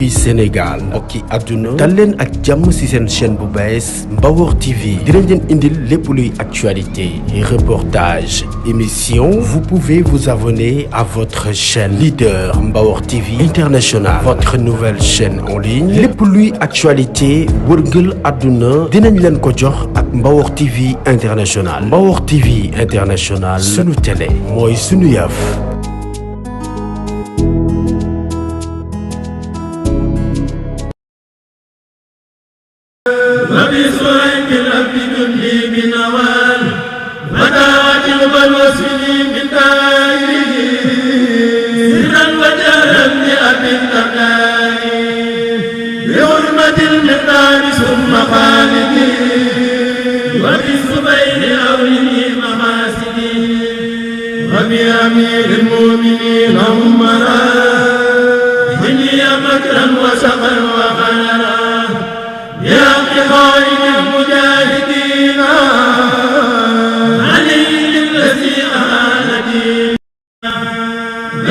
fii Sénégal mbokki àdduna dal leen ak jàmm ci seen chaîne bu bees Mbawor TV dinañ leen indil lépp luy actualité et reportage émission vous pouvez vous abonner à votre chaîne leader Mbawor TV International votre nouvelle chaîne en ligne lépp luy actualité wërngël àdduna dinañ leen ko jox ak Mbawor TV International Mbawor TV International sunu télé mooy sunu yëf. أمير المؤمنين عمرا هني مكرا وسقا وخيرا يا قائد المجاهدين علي الذي أهان دينا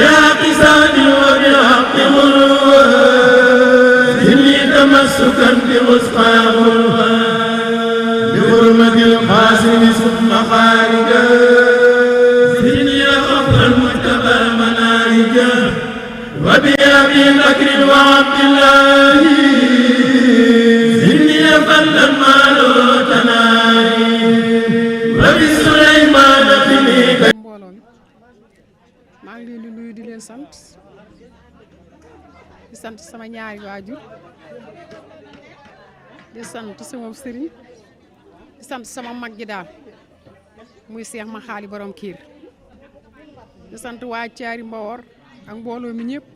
يا قساد وبالحق غروا هني تمسكا بوسطى غروا بحرمة القاسم ثم خارجا وبأبي بكر وعبد الله إني فلا المال تناري وبسليمان فيك mbooloo mi maa ngi leen di nuyu di leen sant di sant sama ñaari waajur di sant sama sëriñ di sant sama mag ji daal muy Seex ma xaali borom kiir di sant waa Caari Mbawor ak mbooloo mi ñëpp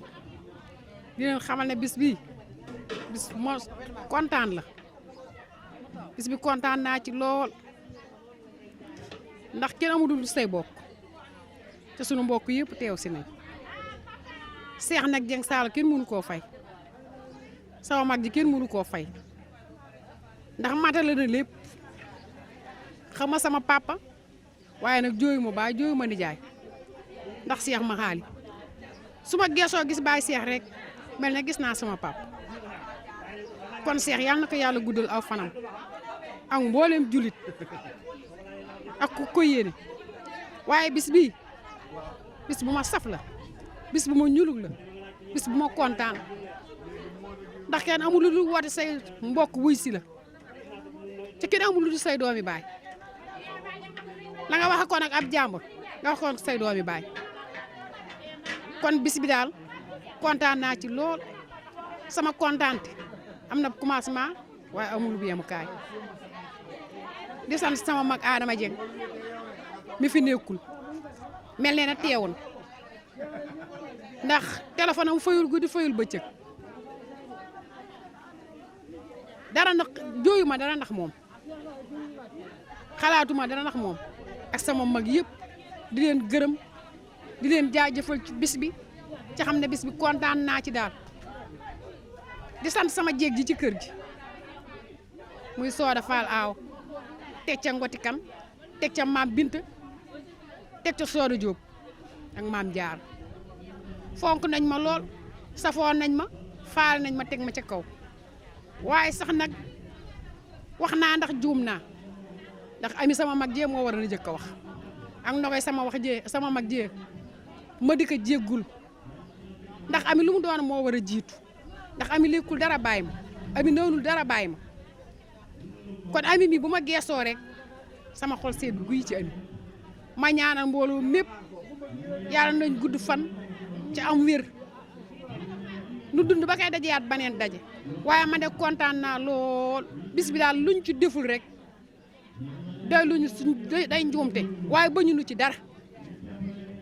di leen xamal ne bis bii bis moo kontaan la bis bi kontaan naa ci lool ndax kenn amudul say bokk te sunu mbokk yëpp teew si nañ Seex nag Jeng Saala kenn mënu koo fay sama mag ji kenn mënu koo fay ndax matale na lépp xam ma sama papa waaye nag jooyu ma baay jooyu ma nijaay ndax Seex ma xaali su ma geesoo gis baay Seex rek mel na gis naa sama pap kon Seex yal na ko yàlla guddal aw fanam ak mboolem julit ak ku ko yéene waaye bis bii bis bu ma saf la bis bu ma ñulug la bis bu ma kontaan ndax kenn amul lu dul woote say mbokk wuy si la te kenn amul lu dul say doomi baay la nga wax ko nag ab jàmbur nga wax ko say doomi baay kon bis bi daal kontaan naa ci lool sama kontaante am na commencement waaye amul bu yemukaay di sant sama mag Adama Dieng mi fi nekkul mel ne na teewoon ndax téléphone am fayul guddi fayul bëccëg dara ndax jooyu ma dara ndax moom xalaatuma dara ndax moom ak sama mag yëpp di leen gërëm di leen jaajëfal ci bis bi ci xam ne bis bi kontaan naa ci daal di sant sama jéeg ji ci kër gi muy Sooda Fall aaw teg ca Ngoti Kan teg ca maam Bint teg ca Sooda Jóob ak maam Jaar fonk nañ ma lool safoon nañ ma faal nañ ma teg ma ca kaw waaye sax nag wax naa ndax juum naa ndax ami sama mag jee moo war a jëkk a wax ak ndogoy sama wax jee sama mag jee ma di ko jéggul ndax ami lu mu doon moo war a jiitu ndax ami lekkul dara bàyyi ma ami noonul dara bàyyi ma kon ami mi bu ma geesoo rek sama xol sedd guy ci ami ma ñaanal mbooloo mépp yàlla nañ gudd fan ci am wér nu dund ba koy dajeyaat baneen daje waaye ma de kontaan naa lool bis bi daal luñ ci deful rek doy luñu suñ day njuumte waaye ba ñu nu ci dara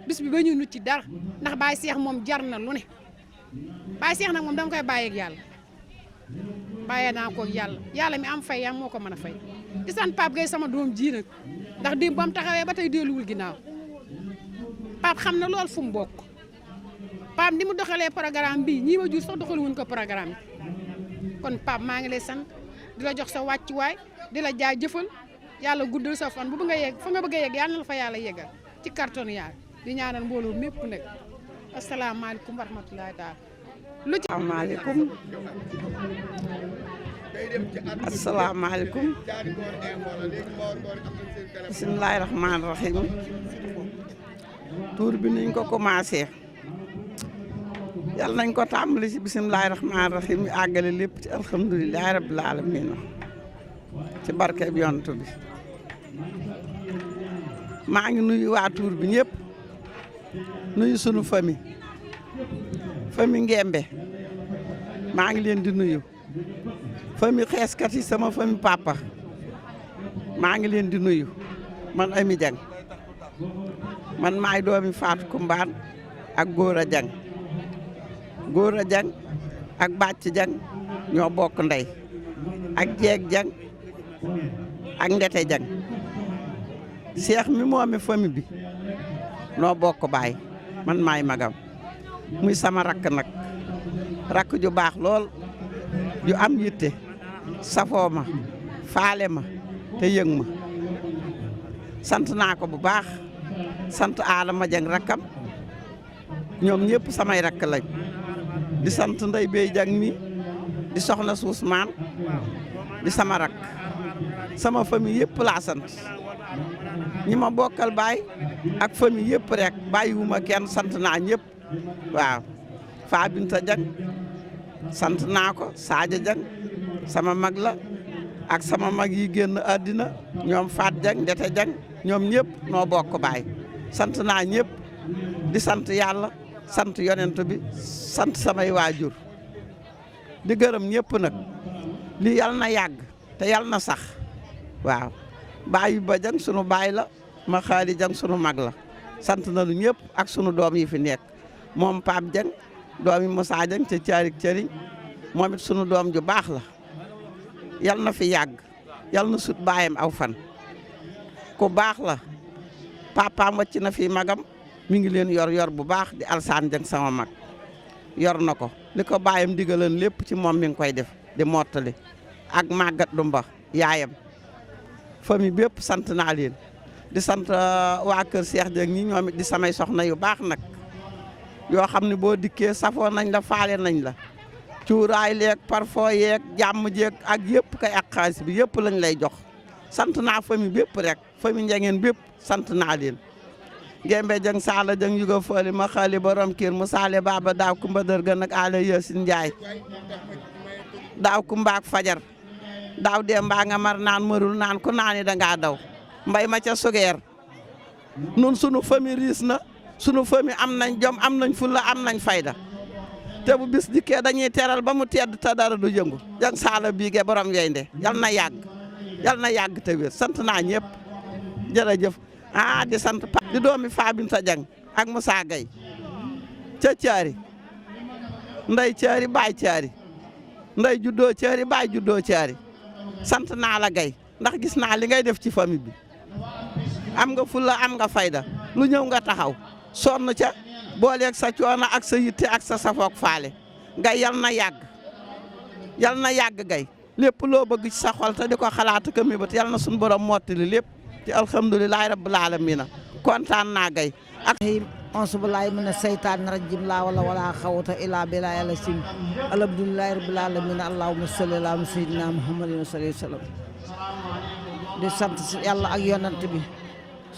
bis bi ba ñu nu ci dara ndax Baye Seex moom jar na lu ne Baye Seex nag moom dama koy bàyyeeg yàlla bàyyee naa ko yàlla mi am fay yam moo ko mën a fay di sant Pape Gueye sama doom ji nag ndax démb ba mu taxawee ba tey delluwul ginnaaw Pape xam na lool fu mu bokk Pape ni mu doxalee programme bii ñii ma jur sax doxalu wuñ ko programme bi kon Pape maa ngi lay sant di la jox sa wàccuwaay di la jaajëfal yàlla guddal sa fan bu nga yegg fa nga bëgg a yegg yàlla na la fa yàlla yeggal ci carton yaar di ñaanal mbooloo mépp nag asalaamaaleykum wa rahmatulahi taala lu ci asalaamaaleykum bismillaahi rahmaani rahiim tuur bi niñ ko commencé yàlla nañ ko tàmbali ci bismillaahi rahmaani rahiim ñu àggale lépp ci alhamdulillaahi rabbil aalamiin ci barke bi yonent bi maa ngi nuyu waa tuur bi ñëpp nuyu sunu famille Ngembe maa ngi leen di nuyu famille xeeskat yi sama famille papa maa ngi leen di nuyu man Ami Dieng man maay doomi Fatou Kumbaan ak Góora Dieng ak Bàcc Dieng ñoo bokk ndey ak Jeeg Dieng ak Ndete Dieng Cheikh mi moomi famille bi noo bokk baay man maay magam muy sama rakk nag rakk ju baax lool ju am yitte safoo ma faale ma te yëg ma sant naa ko bu baax sant Adama Dieng rakkam ñoom ñëpp samay rakk lañ di sant Ndey Bey Dieng mi di soxna Suusmaan di sama rakk sama famille yëpp laa sant ñi ma bokkal baay ak famille yëpp rek bàyyiwuma kenn sant naa ñëpp waaw Faa Binta Dieng sant naa ko Sadio Dieng sama mag la ak sama mag yi génn àddina ñoom Faat Dieng Ndete Dieng ñoom ñëpp noo bokk baay sant naa ñëpp di sant yàlla sant yonent bi sant samay waajur di gërëm ñëpp nag lii yal na yàgg te yal na sax waaw Baay Ba Dieng sunu baay la ma Xaali Dieng sunu mag la sant nañu ñëpp ak sunu doom yi fi nekk moom Pape Dieng doomi Moussa Dieng ca caarik cëriñ moom it sunu doom ju baax la yal na fi yàgg yal na sut baayam aw fan ku baax la papaam wàcc na fi magam mi ngi leen yor bu baax di Alsaan Dieng sama mag yor na ko li ko baayam digaloon lépp ci moom mi ngi koy def di mottali ak màggat Dumba yaayam famille bépp sant naa leen di sant waa kër Cheikh Dieng ñi ñoom it di samay soxna yu baax nag yoo xam ne boo dikkee safoo nañ la faale nañ la cuuraay leeg parfum yeeg jàmm jeeg ak yëpp kay ak xaalis bi yëpp lañ lay jox sant naa famille bépp rek famille Njengeen bépp sant naa leen Ngembe Dieng Saala Dieng yuga fooli ma xaali borom kiir mu saale baba daaw kumba dërga nag ala Yaasin Njaay daaw kumbaak fajar daaw dee mbaa nga mar naan marul naan ku naani dangaa daw mbay ma ca sugeer nun sunu famille riis na sunu famille am nañ jom am nañ fulla am nañ fayda te bu bis dikkee dañuy teral ba mu tedd te dara du yëngu Dieng Saala biige borom yeynde yal na yàgg te wér sant naa ñëpp jërëjëf di sant pa di doomi Faa Binta Dieng ak Moussa Gueye ca caari nday caari baay caari nday juddoo caari baay juddoo caari sant naa la Gueye ndax gis naa li ngay def ci famille bi am nga fulla am nga fayda lu ñëw nga taxaw sonn ca booleeg sa coono ak sa yitte ak sa safook faale Gueye yal na yàgg Gueye lépp loo bëgg ci sa xol te di ko xalaat ko mébét yal na suñu borom mottali lépp ci alhamdulilahi rabbil alamina kontaan naa Gueye ak auzu billaahi mina seytaani rajiim laa wala xawata illaa billaahi yàlla sim alhamdulilahi rabbil alamina allahumma salli ala sayyidina muhammadin sallallahu alayhi wa sallam di sant yàlla ak yonant bi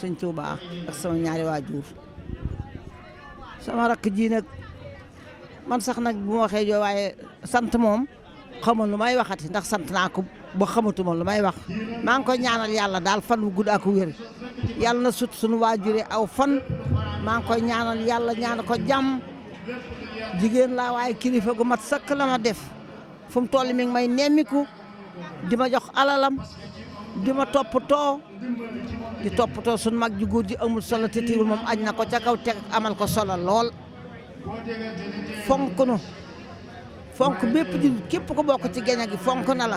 Sëñ Tuubaa ak sama ñaari waajur sama rakk ji nag man sax nag bu ma waxee joo waaye sant moom xamul lu may waxati ndax sant naa ko ba xamatuma lu may wax maa ngi koy ñaanal yàlla daal fan wu gudd ak wér yàlla na sut suñu waajure aw fan maa ngi koy ñaanal yàlla ñaanal ko jàmm jigéen laa waaye kilifa gu mat sëkk la ma def fu mu toll mi ngi may nemmiku di ma jox alalam di ma toppatoo suñu mag ju góor ji amul solo te teewul moom aj na ko ca kaw teg amal ko solo lool fonk bépp ji képp ko bokk ci geña gi fonk na la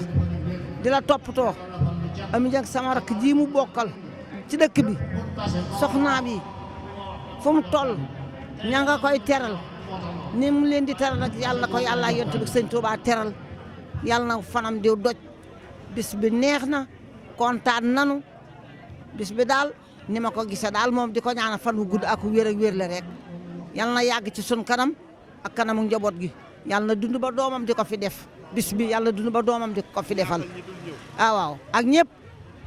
di la toppatoo Ami Dieng sama rakk ji mu bokkal ci dëkk bi soxnaa bi fu mu toll ña nga koy teral ni mu leen di teral nag yàlla na ko yàlla yonent bi Sëñ Tuubaa teral yàlla na fanam diw doj bis bi neex na kontaan nanu bis bi daal ni ma ko gisee daal moom di ko ñaanal fan wu gudd ak wér la rek yàlla na yàgg ci sun kanam ak kanamu njaboot gi yàlla na dund ba doomam di ko fi def bis bi yàlla dund ba doomam di ko fi defal waaw ak ñëpp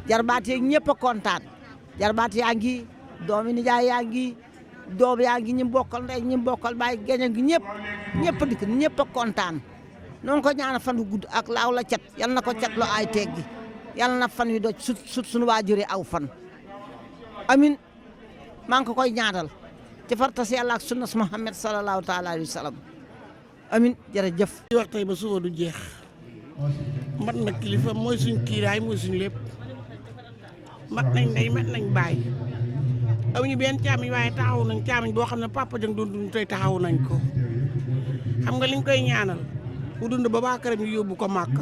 jarbaat yeeg ñëpp a kontaan jarbaat yaa ngi doomi nijaay yaa ngi doom yaa ngi ñi bokkal ndey ñi bokkal baay geño ngi ñëpp dikk ñëpp a kontaan noonu ko ñaana fan wu gudd ak laaw la cat yal na ko cat lo ay teggi yal na fan wi doj sut suñu waajure aw fan amin maa ngi ko koy ñaanal ci farta si yàlla ak sunna Muhammad sallallahu taala alayhi wa sallam amin jërëjëf di wax tey ba suba du jeex mat na kilifa mooy suñ kiiraay mooy suñ lépp mat nañ ndey mat nañ baay amuñu benn caamiñ waaye taxaw nañ caamiñ boo xam ne papa jang doon dund tey taxaw nañ ko xam nga liñ koy ñaanal mu dund ba waa këram ñu yóbbu ko màkk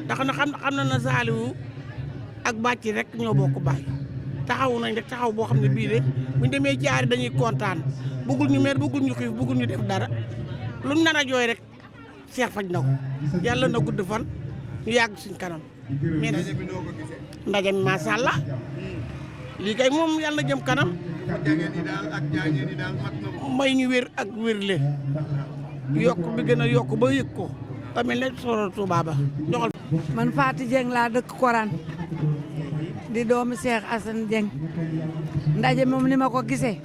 ndax na xam na Saaliwu ak bàcc rek ñoo bokk baay taxaw nañ rek taxaw boo xam ne bii de buñ demee jaari dañuy kontaan bëggul ñu mer bëggul ñu xiif bëggul ñu def dara luñ nar a jooy rek seex faj na ko yàlla na gudd fan ñu yàgg suñ kanam merci ndaje mi macha allah lii kay moom yàlla jëm kanam may ñu wér ak wérle yokk bi gën a yokk ba yëg ko tamit ne soro Tuubaa ba joxal man Fatou Dieng laa dëkk Koraan di doomi Cheikh Assane Dieng ndaje moom ni ma ko gisee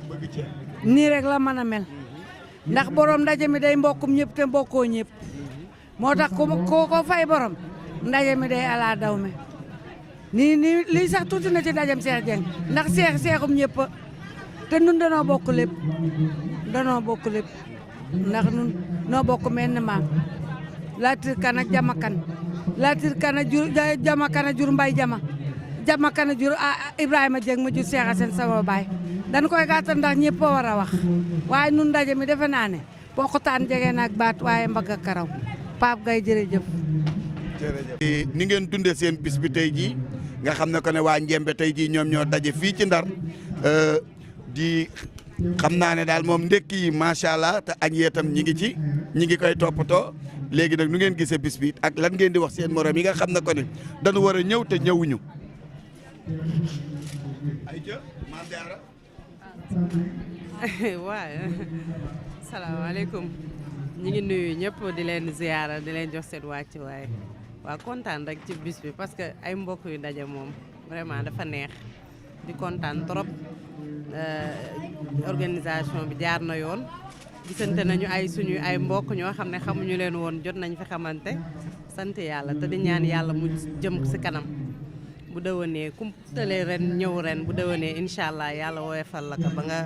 nii rek la mën a mel ndax borom ndaje mi day mbokkum ñëpp te mbokkoo ñëpp moo tax ko fay borom ndaje mi day ala daw me nii lii sax tuuti na ci ndajem Cheikh Dieng ndax seexum ñëpp te nun danoo bokk lépp ndax nun noo bokk menn maam Latir Kan ak Jama Kan Latir Kan a jur Jama Kan a jur Mbay Jama Kan a jur Ibrahima Dieng ma jur Cheikh Assane sama baay dañ koy gàttal ndax ñëpp a war a wax waaye nun ndaje mi defe naa ne bokkutaan jege na ak baat waaye mbagg ak karaw Pape Gaye jërëjëf. ni ngeen dundee seen bis bi tey jii nga xam ne ko ne waa Njembe tey jii ñoom ñoo daje fii ci Ndar di xam naa ne daal moom ndekki yi macha allah te añ yee tam ñi ngi koy toppatoo léegi nag nu ngeen gisee bis bi ak lan ngeen di wax seen morom yi nga xam ne ko ne dañu war a ñëw te ñëwuñu. waaw salaamaaleykum ñu ngi nuyu ñëpp di leen ziyaara di leen jox seen wàcc waaye waa kontaan rek ci bis bi parce que ay mbokk yu daje moom vraiment dafa neex di kontaan trop organisation bi jaar na yoon gisante nañu suñu ay mbokk ñoo xam ne xamuñu leen woon jot nañ fi xamante sant yàlla te di ñaan yàlla mu jëm si kanam bu déwénee kum tëlee ren ñëw ren bu déwénee incha allah yàlla woyofal la ko ba nga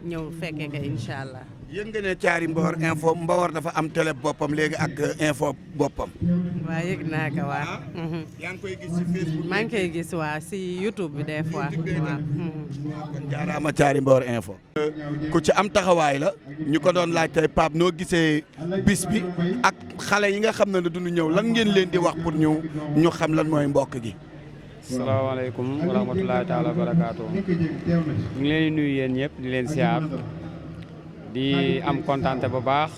ñëw fekkee ko incha allah. yëg nga ne Thiary Mbawar info Mbawar dafa am télé boppam léegi ak info boppam. waaw yëg naa ko waa. yaa ngi koy gis ci Facebook. maa ngi koy gis waa si YouTube bi des fois waaw. kon jaaraama Thiary Mbawar info. ku ci am taxawaay la ñu ko doon laaj tey Pape noo gisee bis bi ak xale yi nga xam ne duñu ñëw lan ngeen leen di wax pour ñu xam lan mooy mbokk gi. salaamaaleykum wa rahmatulahi taala wa barakaatu ñu ngi leen di nuyu yéen ñëpp di leen siyaar di am kontaan bu baax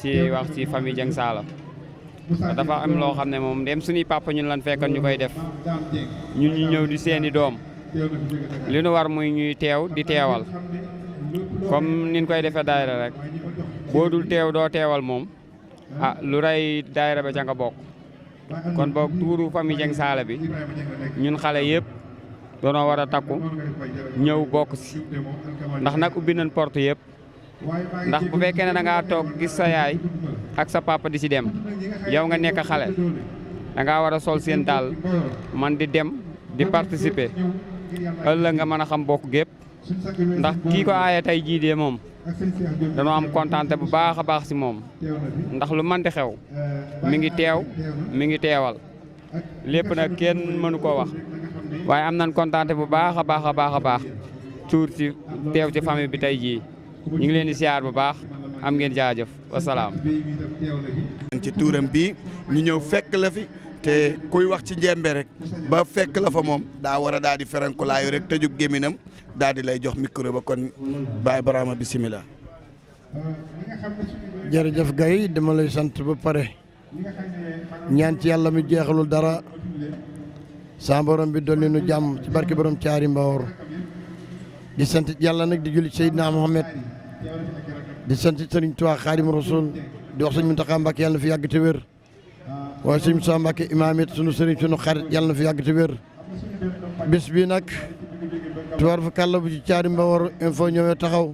ci wax ci famille Dieng Saala dafa am loo xam ne moom dem suñuy papa ñun lan fekkoon ñu koy def ñun ñu ñëw di seeni doom li nu war muy ñuy teew di teewal comme niñ koy defee daayira rek boo dul teew doo teewal moom lu rey daayira ba ca nga bokk kon boog tuuru famille Dieng Saala bi ñun xale yëpp doonoo war a takku ñëw bokk si ndax nag ubbi nañ porte yëpp ndax bu fekkee ne da ngaa toog gis sa yaay ak sa papa di si dem yow nga nekk xale da ngaa war a sol seen daal man di dem di participer ëllëg nga mën a xam bokk gépp ndax kii ko aaye tey jii de moom danoo am kontaante bu baax a baax si moom ndax lu manti xew mi ngi teew mi ngi teewal lépp nag kenn mënu koo wax waaye am nañ kontaante bu baax a baax a baax a baax tuur ci teew ci famille bi tey jii ñu ngi leen di siyaar bu baax am ngeen jaajëf wasalaam. ci tuuram bi ñu ñëw fekk la fi te kuy wax ci Njembe rek ba fekk la fa moom daa war a daal di ferankulaayu rek tëjub géminam daal di lay jox micro ba kon Baye Barama bisimilah. jërëjëf Gaye dama lay sant ba pare ñaan ci yàlla mi jeexalul dara sa borom bi dolli nu jàmm ci barke borom Thiary Mbawar di sant yàlla nag di julli Seydina Mohamed di sant Serigne Touba Khadim Rasoul di wax sëñ Mountakha Mbacké yàlla na fi yàgg te wér waaye sëñ Moussa Mbacké imaam it sunu sëriñ sunu xarit yàlla na fi yàgg te wér bis bi nag tubaar fa kàlla bu ci Thiary Mbawar info ñëwee taxaw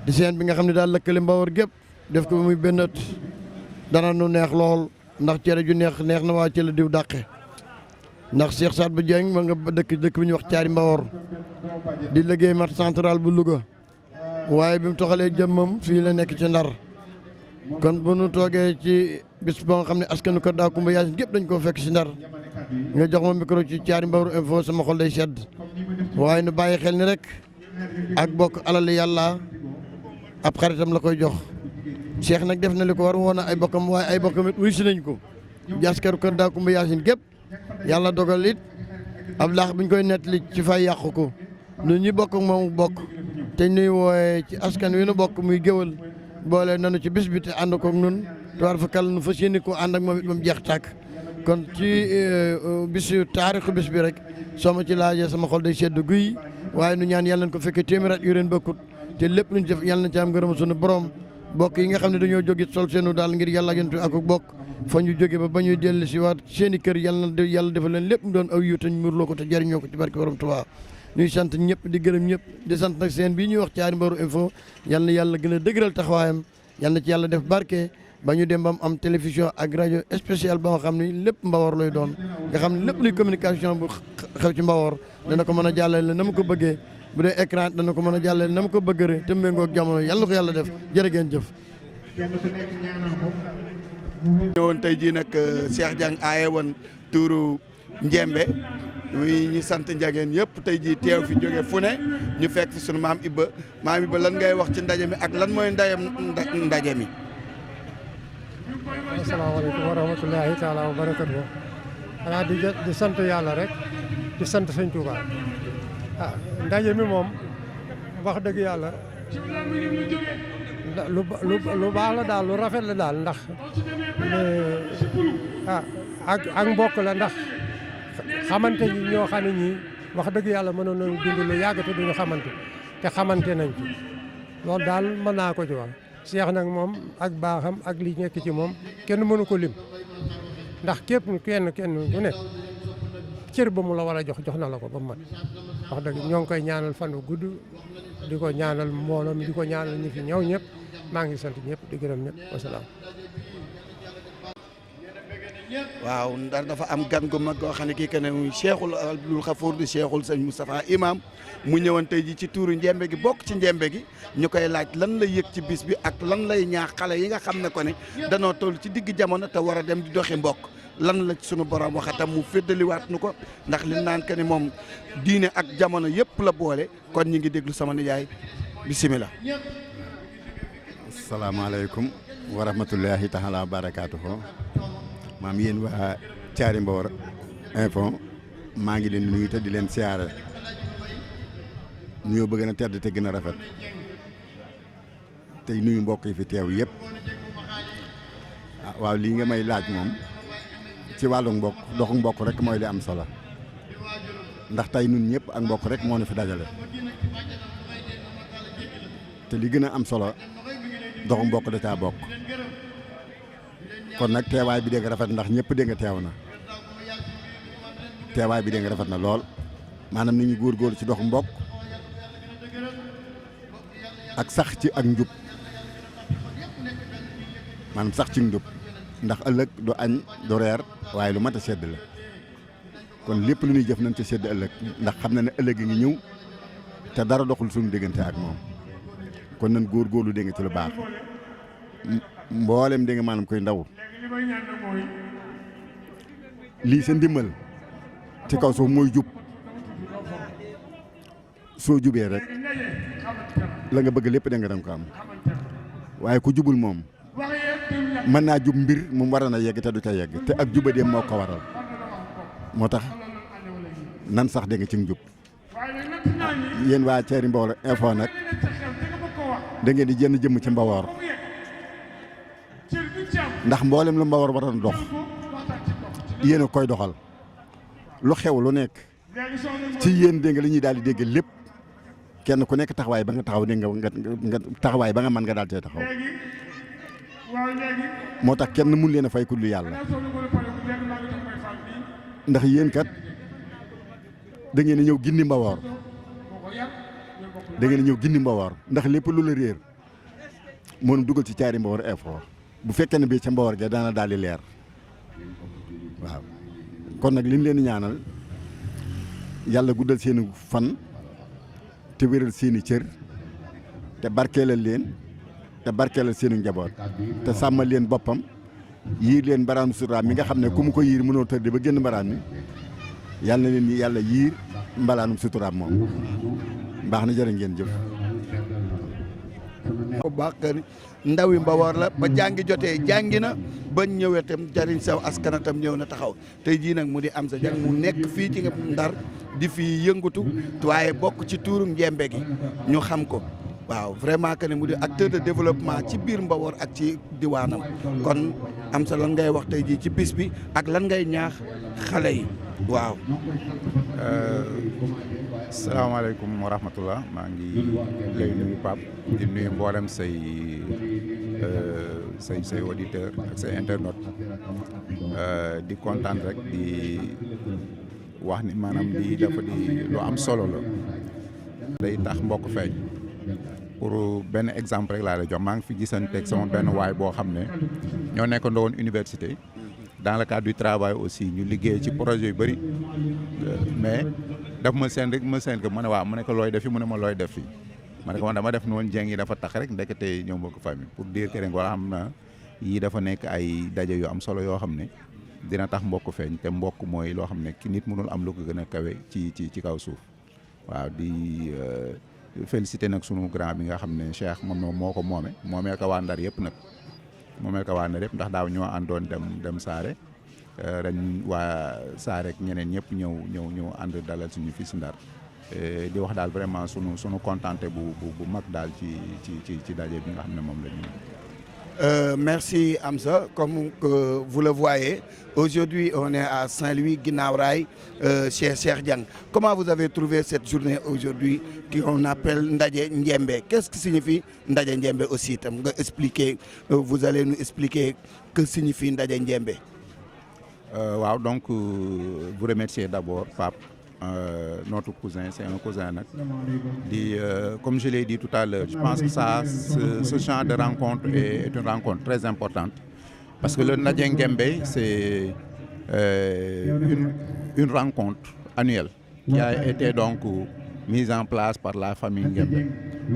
di seen bi nga xam ne daal lëkkale Mbawar gépp def ko muy benn ët dana nu neex lool ndax cere ju neex na waa ci la diw dàqe ndax Cheikh Saad bu Dieng ma nga dëkk bi ñuy wax Thiary Mbawar di liggéey marché central bu Louga waaye bi mu toxalee jëmmam fii la nekk ci Ndar kon bu nu toogee ci bis boo nga xam ne askanu Kër Daa Kumba Yaasin gépp dañ koo fekk si Ndar nga jox ma micro ci Thiary Mbawar info sama xol day sedd waaye nu bàyyi xel ni rek ak bokk alal yàlla ab xaritam la koy jox Cheikh nag def na li ko war woon ay bokkam waaye ay bokkam it wuy si nañ ko jaskaru Kër Daa Kumba Yaasin gépp yàlla dogal it ab laax buñ koy nettali ci fay yàqu ko ñun ñi bokk ak moom bokk te ñuy wooye ci askan wi nu bokk muy géwal boole nanu ci bis bi te ànd ko nun tuwaar fa kal nu fas yéene ko ànd ak moom it ba mu jeex tàkk kon ci bis taarixu bis bi rek soo ma ci laajee sama xol day sedd guy waaye nu ñaan yàlla nañ ko fekkee téeméer at yu ren bokkut te lépp luñ def yàlla na ci am ngërëm sunu borom bokk yi nga xam ne dañoo jóge sol seenu daal ngir yàlla yontu ak bokk fa ñu jóge ba ñuy dellu si waat seen i kër yàlla defal leen lépp mu doon aw yiw te ñu murloo ko te jariñoo ko ci barke borom Tuubaa ñuy sant ñëpp di gërëm ñëpp di sant nag seen bii ñuy wax Thiary Mbawar info yàlla na yàlla gën a dëgëral taxawaayam yàlla na ci yàlla def barke ba ñu dem ba mu am télévision ak rajo spécial ba nga xam ne lépp Mbawar lay doon nga xam ne lépp luy communication bu xew ci Mbawar dana ko mën a jàllale na mu ko bëggee bu dee écran dana ko mën a jàllale na mu ko bëggee te méngoog jamono yàlla ko yàlla def jërë ngeen jëf. ñëwoon tey jii nag Cheikh Dieng aaye woon tuuru Njembe muy ñi sant njageen yëpp tey jii teew fi jóge fu ne ñu fekk fi sunu maam Ibba lan ngay wax ci ndaje mi ak lan mooy ndaje mi. asalaamaaleykum wa rahmatulahi taala wa barakatu xanaa di sant yàlla rek di sant sëñ Touba ndaje mi moom wax dëgg yàlla lu baax la daal lu rafet la daal ndax ak mbokk la ndax xamante ñi ñoo xam ne ñii wax dëgg yàlla mënoon nañu dund lu yàgg te duñu xamante te xamante nañ ci loolu daal mën naa ko ci wax Cheikh nag moom ak baaxam ak li nekk ci moom kenn mënu ko lim ndax képp kenn ku ne cër ba mu la war a jox na la ko ba mu mat wax dëgg ñoo ngi koy ñaanal fan wu gudd di ko ñaanal mbooloo mi di ko ñaanal ñi fi ñëw ñëpp maa ngi sant ñëpp di gërëm ñëpp wasalaam. waaw Ndar dafa am gan gu mag goo xam ne kii que ne muy Cheikhul Abdoul Khafour di Cheikhul sëñ Moustapha Imam mu ñëwoon tey ji ci tuuru Njembe gi bokk ci Njembe gi ñu koy laaj lan lay yëg ci bis bi ak lan lay ñaax xale yi nga xam ne ko ne danoo toll ci digg jamono te war a dem di doxi mbokk lan la ci sunu borom waxatam mu féddaliwaat nu ko ndax li naan que ni moom diine ak jamono yëpp la boole kon ñi ngi déglu sama nijaay bisimilah. asalaamaaleykum wa rahmatullahi taala wa barakaatuhu maam yéen waa Thiary Mbawar info maa ngi leen di nuyu te di leen siyaare nuyoo bëgg na tedd te gën a rafet tey nuyu mbokk yi fi teew yëpp waaw lii nga may laaj moom ci wàllu mbokk doxu mbokk rek mooy li am solo ndax tey ñun ñëpp ak mbokk rek moo ñu fi dajale te li gën a am solo doxu mbokk da caa bokk kon nag teewaay bi dégg nga rafet ndax ñëpp dégg nga teew na teewaay bi dégg nga rafet na lool maanaam nit ñi góorgóorlu ci doxu mbokk ak sax ci ak njub maanaam sax ci njub ndax ëllëg du añ du reer waaye lu mat a sedd la kon lépp lu ñuy jëf nañ ci sedd ëllëg ndax xam na ne ëllëg yi ngi ñëw te dara doxul suñu diggante ak moom kon nañ góorgóorlu dégg nga ci lu baax mboolem dégg nga maanaam koy ndaw lii sa ndimbal ci kaw suuf mooy jub soo jubee rek la nga bëgg lépp da nga ko am waaye ku jubul moom mën naa jub mbir mu war na yegg te du ca yegg te ak jubadeem moo ko waral moo tax nan sax dégg nga ci njub yéen waa Thiary Mbawar info nag da ngeen di jënd jëmm ci Mbawar ndax mboolem lu Mbawar waroon dox yéen a koy doxal lu xew lu nekk ci yéen dégg nga li ñuy daal di dégg lépp kenn ku nekk taxawaay ba nga taxaw dégg nga taxawaay ba nga mën nga daal cee taxaw moo tax kenn mun leen a fay ku dul yàlla ndax yéen kat da ngeen a ñëw gindi Mbawoor da ngeen a ñëw gindi Mbawoor ndax lépp lu la réer moom dugal ci Thiary Mbawoor effort bu fekkee ne bii ca Mbawoor ga daana daal di leer waaw kon nag li ñu leen di ñaanal yàlla guddal seeni fan te wéral seeni cër te barkeelal leen te barkeelal seeni njaboot te sàmmal leen boppam yiir leen mbaraanu suturaam mi nga xam ne ku mu ko yiir mënoo tëdd ba génn mbaraan mi yàlla na leen yàlla yiir mbalaanum suturaam moom baax na jërë ngeen jëf. bu baax que ndawi Mbawoor la ba jàngi jotee jàngi na ba ñëwee tam jariñ saw askan tam ñëw na taxaw tey jii nag mu di Amsa Dieng mu nekk fii ci Ndar di fi yëngatu waaye bokk ci tuuru Njembe gi ñu xam ko waaw vraiment que ne mu di acteur de développement ci biir Mbawoor ak ci diwaanam kon Amsa lan ngay wax tey jii ci bis bi ak lan ngay ñaax xale yi waaw. salaamaaleykum wa rahmatullah maa ngi lay nuyu Pape di nuyu mboolem say auditeur ak say internautes di kontaan rek di wax ni maanaam di dafa di lu am solo la day tax mbokk feeñ pour benn exemple rek laa lay jox maa ngi fi gisanteeg sama benn waay boo xam ne ñoo nekkandoo woon université dans le cadre du travail aussi ñu liggéey ci projet yu bëri mais daf ma seen rek ma seen que ma ne waaw mu ne ko looy def fi mu ne ma looy def fi ma ne ko man dama def noonu Dieng yi dafa tax rek ndekete ñoom bokk famille pour dire que wala xam na yii dafa nekk ay daje yu am solo yoo xam ne dina tax mbokk feeñ te mbokk mooy loo xam ne ki nit mënul am lu ko gën a kawe ci kaw suuf waaw di félicité nag sunu grand bi nga xam ne Cheikh moom moo ko moomee ko waa Ndar yëpp nag moomee ko waa Ndar yëpp ndax daaw ñoo àndoon dem Saare ren waa Saare ak ñeneen ñëpp ñëw ànd dalal suñu fii si Ndar di wax daal vraiment sunu contenté bu mag daal ci daje bi nga xam ne moom la ñu. Merci Amsa. Comme vous le voyez, aujourd'hui on est à Saint-Louis, Guinaw Rail, chez Cheikh Dieng. Comment vous avez trouvé cette journée aujourd'hui qu'on appelle Ndaje Njembe? Qu'est-ce que signifie Ndaje Njembe aussi? Vous allez nous expliquer que signifie Ndaje Njembe. Waaw, donc vous remercier d'abord Pape. Notre cousin, c'est un cousin. Comme je l'ai dit tout à l'heure, je pense que ce genre de rencontre est une rencontre très importante. Parce que le Ndaje Njembe, c'est une rencontre annuelle qui a été donc mise en place par la famille Njembe.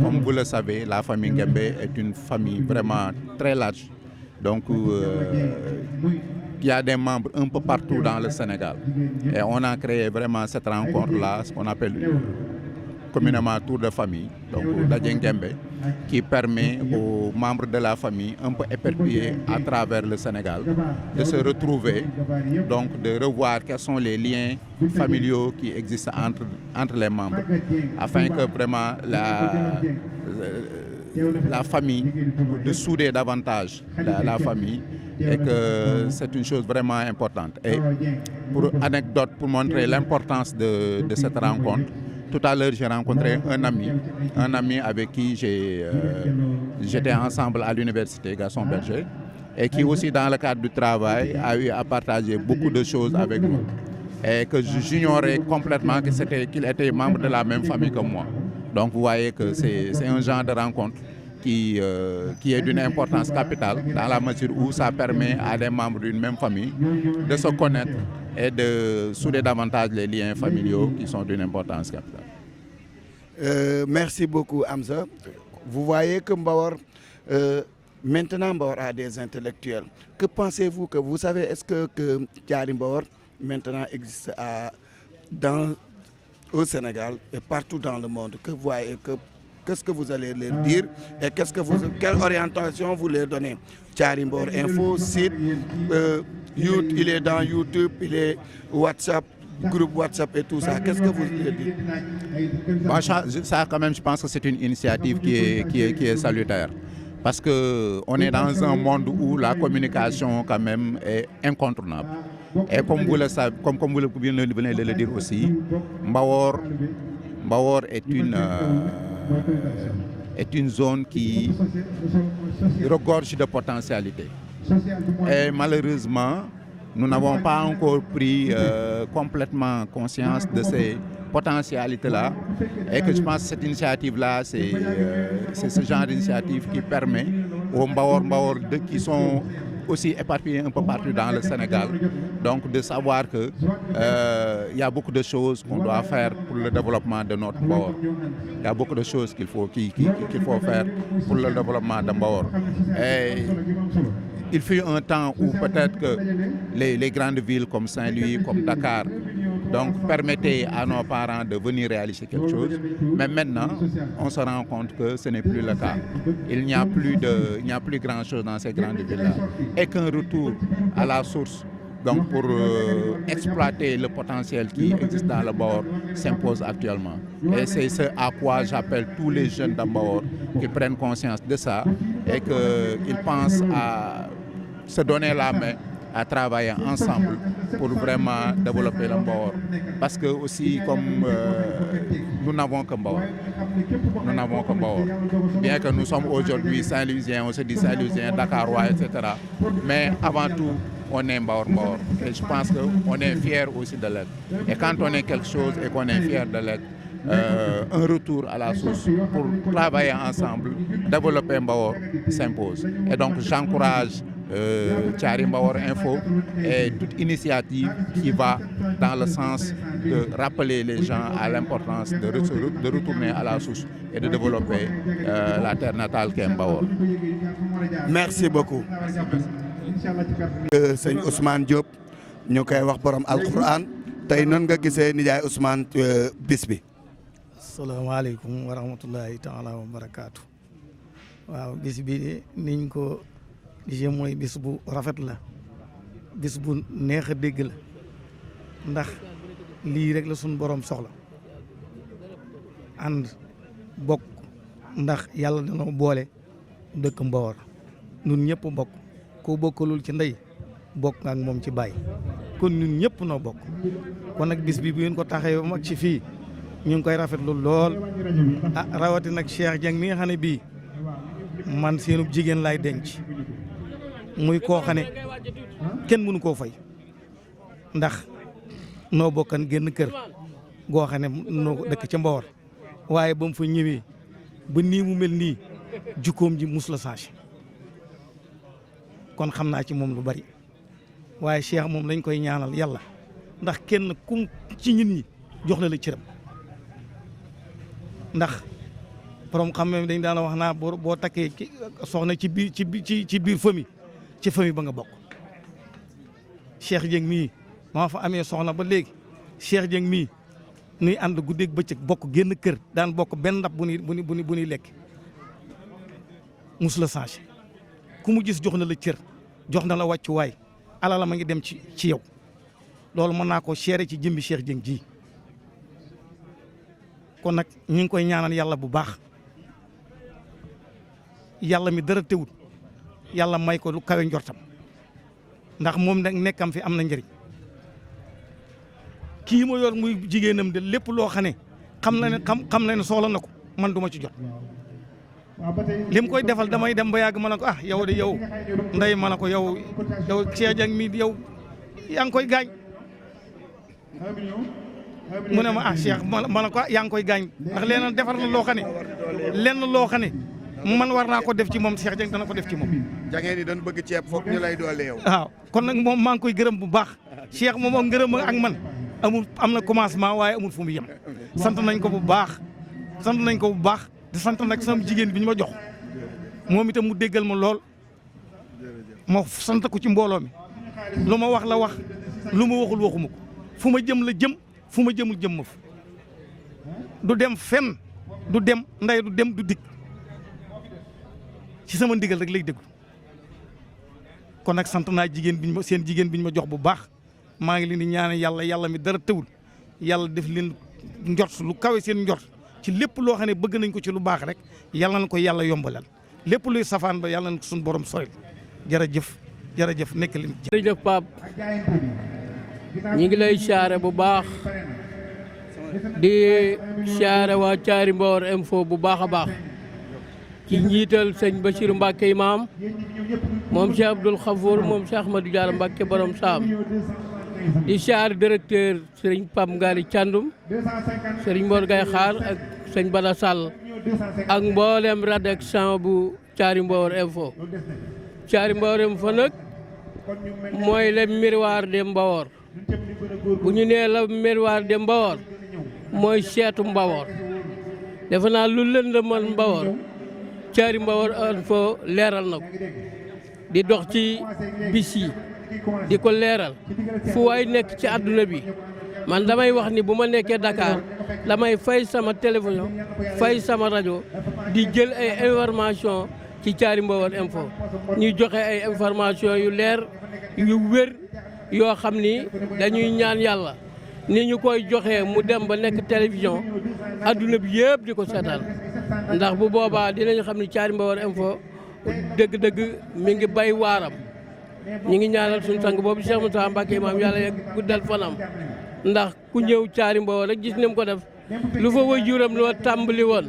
Comme vous le savez, la famille Njembe est une famille vraiment très large. Donc, il y a des membres un peu partout dans le Sénégal. Et on a créé vraiment cette rencontre-là, ce qu'on appelle communément tour de famille, donc Ndaje Njembe, qui permet aux membres de la famille un peu éparpillés à travers le Sénégal de se retrouver, donc de revoir quels sont les liens familiaux qui existent entre les membres, afin que vraiment la famille, de souder davantage la famille, et que c'est une chose vraiment importante. Et pour anecdote, pour montrer l'importance de cette rencontre, tout à l'heure j'ai rencontré un ami avec qui j'étais ensemble à l'université Gaston Berger, et qui aussi dans le cadre du travail a eu à partager beaucoup de choses avec nous, et que j'ignorais complètement qu'il était membre de la même famille que moi. Donc vous voyez que c'est un genre de rencontre qui est d'une importance capitale, dans la mesure où ça permet à des membres d'une même famille de se connaître et de souder davantage les liens familiaux qui sont d'une importance capitale. Merci beaucoup Amsa. Vous voyez que Mbawoor, maintenant Mbawoor a des intellectuels. Que pensez-vous que vous savez, est-ce que Thiary Mbawoor maintenant existe au Sénégal et partout dans le monde? Qu'est-ce que vous allez leur dire et quelle orientation vous leur donnez? Thiary Mbawoor Info, site, il est dans YouTube, il est WhatsApp, groupe WhatsApp et tout ça. Qu'est-ce que vous leur dites? Bon, ça quand même, je pense que c'est une initiative qui est salutaire. Parce qu'on est dans un monde où la communication quand même est incontournable. Et comme vous le savez, comme vous venez de le dire aussi, Mbawoor est est une zone qui regorge de potentialités. Et malheureusement, nous n'avons pas encore pris complètement conscience de ces potentialités-là. Et que je pense que cette initiative-là, c'est ce genre d'initiative qui permet aux Mbawor qui sont aussi éparpillés un peu partout dans le Sénégal, donc de savoir que y a beaucoup de choses qu'on doit faire pour le développement de notre Mbawor. Il y a beaucoup de choses qu'il faut faire pour le développement de Mbawor. Et il fut un temps où peut-être que les grandes villes comme Saint-Louis, comme Dakar, donc permettaient à nos parents de venir réaliser quelque chose. Mais maintenant, on se rend compte que ce n'est plus le cas. Il n'y a plus grand-chose dans ces grandes villes-là. Et qu'un retour à la source, donc pour exploiter le potentiel qui existe dans le Mbawor, s'impose actuellement. Et c'est ce à quoi j'appelle tous les jeunes de Mbawor qui prennent conscience de ça et qu'ils pensent à se donner la main, à travailler ensemble pour vraiment développer le Mbawor. Parce que aussi, comme nous n'avons que Mbawor, bien que nous sommes aujourd'hui Saint-Louisiens, on se dit Saint-Louisiens, Dakarois, etc. Mais avant tout, on est Mbawor. Et je pense qu'on est fiers aussi de l'être. Et quand on est quelque chose et qu'on est fier de l'être, un retour à la source pour travailler ensemble, développer Mbawor s'impose. Et donc j'encourage Thiary Mbawor Info et toute initiative qui va dans le sens de rappeler les gens à l'importance de retourner à la source et de développer la terre natale qu'est Mbawor. Merci beaucoup. Sëñ Ousmane Diop ñu koy wax borom alquran tey nan nga gisee nijaay Ousmane bis bi. asalaamaaleykum wa rahmatullahi taala wa barakaatu. waaw bis bi niñ ko gisee mooy bis bu rafet la, bis bu neex a dégg la, ndax lii rek la suñ borom soxla ànd bokk, ndax yàlla dañoo boole dëkk Mbawor ñun ñëpp bokk. koo bokkalul ci ndey bokk nga ak moom ci baay, kon ñun ñëpp noo bokk. kon nag bis bi bu ngeen ko taxee ba mag ci fii ñu ngi koy rafetlu lool. ah rawati nag Cheikh Dieng mi nga xam ne bii man seenub jigéen laay denc, muy koo xam ne kenn mënu koo fay, ndax noo bokkan génn kër goo xam ne noo dëkk ca Mbawor, waaye ba mu fa ñëwee ba nii mu mel nii jukkoom ji mus la changé. kon xam naa ci moom lu bari, waaye Cheikh moom lañ koy ñaanal yàlla, ndax kenn kum ci nit ñi jox na la cëram. ndax borom xam ne dañ daan wax naa boo takkee soxna ci biir famille ci famille ba nga bokk. Cheikh Dieng mii maa fa amee soxna ba léegi, Cheikh Dieng mii nuy ànd guddeeg bëccëg bokk génn kër, daan bokk benn ndab bu nuy lekk, mus la changé. ku mu gis jox na la cër, jox na la wàccuwaay, alala ma ngi dem ci yow. loolu mën naa ko seere ci jëmbi Cheikh Dieng ji. kon nag ñu ngi koy ñaanal yàlla bu baax, yàlla mi dara teewut, yàlla may ko lu kawe njortam, ndax moom nag nekkam fi am na njëriñ. kii ma yor muy jigéenam de lépp loo xam ne xam na ne soxla na ko, man duma ci jot. lim koy defal damay dem ba yàgg ma ne ko yow de yow ndey ma ne ko yow Cheikh Dieng mi yow yaa ngi koy gaañ. mu ne ma Cheikh ma ne ko yaa ngi koy gaañ, ndax lenn defar na loo xam ne loo xam ne man war naa ko def ci moom, Cheikh Dieng dana ko def ci moom. jangeen yi dañ bëgg ceeb foog ñu lay doole yow. waaw kon nag moom maa ngi koy gërëm bu baax. Cheikh moom ak ngërëm ak man am na commencement waaye amul fu mu yem. sant nañ ko bu baax, di sant nag sama jigéen bi ñu ma jox moom itam mu déggal ma lool, ma sant ko ci mbooloo mi. lu ma wax la wax, lu ma waxul waxuma ko, fu ma jëm la jëm, fu ma jëmul jëm ma fa. du dem fenn, du dem nday, du dem du dikk, ci sama ndigal rek lay déglu. kon nag sant naa seen jigéen bi ñu ma jox bu baax. maa ngi leen di ñaanal yàlla mi dara tëwul, yàlla def leen njort lu kawe seen njort ci lépp loo xam ne bëgg nañ ko ci lu baax rek, yàlla na ko yàlla yombalal. lépp luy safaan ba yàlla na ko suñu borom soril. jërëjëf nekk leen. jërëjëf Pape, ñi ngi lay siyaare bu baax, di siyaare waa Thiary Mbawor Info bu baax a baax, ci njiital sëñ Bassirou Mbacke imam moom Cheikh Abdoul Khafour moom Cheikh Ahmadou Diarra Mbacke borom saam di siyaar directeur sëriñ Pam Ngali Thiandoum sëriñ Mor Gaye Xaar ak sëñ Bada Sall ak mboolem rédaction bu Thiary Mbawar Info Thiary Mbawar Info nag mooy le miroir de Mbawar bu ñu nee la miroir de Mbawar mooy seetu Mbawar defe naa lu lëndëmal Mbawar Thiary Mbawar Info leeral na ko di dox ci bis yi di ko leeral fu waay nekk ci àdduna bi man damay wax ni bu ma nekkee Dakar damay fay sama télévision fay sama rajo di jël ay information ci Thiary Mbawar Info ñuy joxe ay information yu leer yu wér yoo xam ni dañuy ñaan yàlla ni ñu koy joxe mu dem ba nekk télévision adduna bi yëpp di ko seetaan ndax bu boobaa dinañu xam ni Thiary Mbawar Info dëgg-dëgg mi ngi bay waaram ñu ngi ñaanal suñu sang boobu Cheikh Moussa Mbacke imam yàlla yegg guddal fanam ndax ku ñëw Thiary Mbawar rek gis ni mu ko def lu fa waajuram loo tàmbali woon